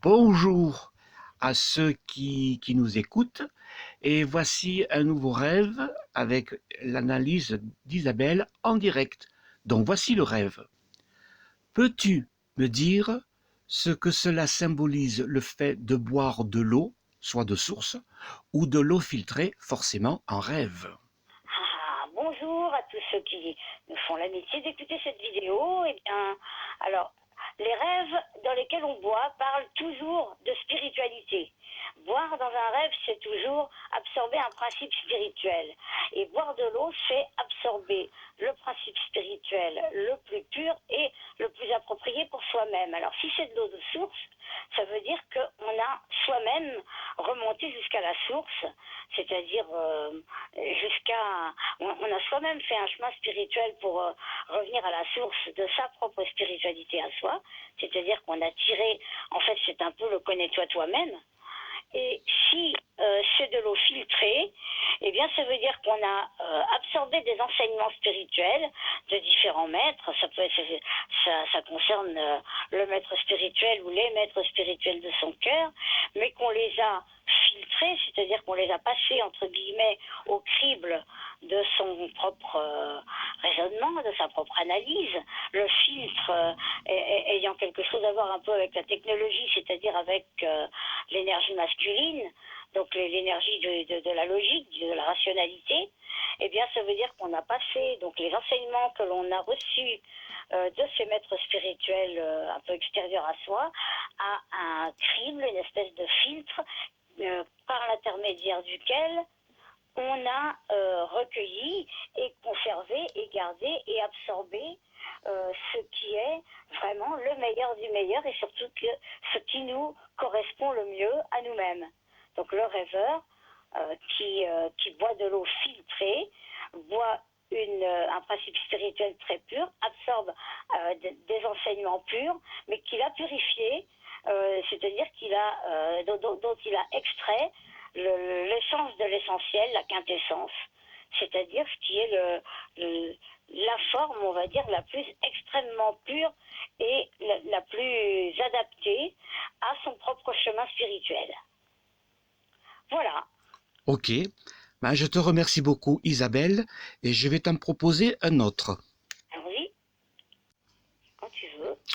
Bonjour à ceux qui nous écoutent et voici un nouveau rêve avec l'analyse d'Isabelle en direct. Donc voici le rêve. Peux-tu me dire ce que cela symbolise le fait de boire de l'eau, soit de source, ou de l'eau filtrée, forcément en rêve? Bonjour à tous ceux qui nous font l'amitié d'écouter cette vidéo. Eh bien, alors, les rêves dans lesquels on boit parlent toujours de spiritualité. Boire dans un rêve, c'est toujours absorber un principe spirituel. Et boire de l'eau, c'est absorber le principe spirituel le plus pur et le plus approprié pour soi-même. Alors, si c'est de l'eau de source, ça veut dire qu'on a soi-même remonté jusqu'à la source, c'est-à-dire on a soi-même fait un chemin spirituel pour revenir à la source de sa propre spiritualité à soi, c'est-à-dire qu'on a tiré, en fait c'est un peu le connais-toi toi-même. Et si c'est de l'eau filtrée, eh bien ça veut dire qu'on a absorbé des enseignements spirituels de différents maîtres. Ça concerne le maître spirituel ou les maîtres spirituels de son cœur, mais qu'on les a filtrés, c'est-à-dire qu'on les a passés entre guillemets au crible de son propre raisonnement, de sa propre analyse. Le filtre ayant quelque chose à voir un peu avec la technologie, c'est-à-dire avec l'énergie masculine, donc l'énergie de la logique, de la rationalité, eh bien ça veut dire qu'on a passé donc les enseignements que l'on a reçus de ces maîtres spirituels un peu extérieurs à soi à un crible, une espèce de filtre par l'intermédiaire duquel on a recueilli et conservé et gardé et absorbé ce qui est vraiment le meilleur du meilleur et surtout ce qui nous correspond le mieux à nous-mêmes. Donc le rêveur qui boit de l'eau filtrée, boit un principe spirituel très pur, absorbe des enseignements purs, mais qu'il a purifié, c'est-à-dire dont il a extrait l'essence de l'essentiel, la quintessence, c'est-à-dire ce qui est la forme, on va dire, la plus extrêmement pure et la plus adaptée à son propre chemin spirituel. Voilà. Ok, ben, je te remercie beaucoup Isabelle et je vais t'en proposer un autre.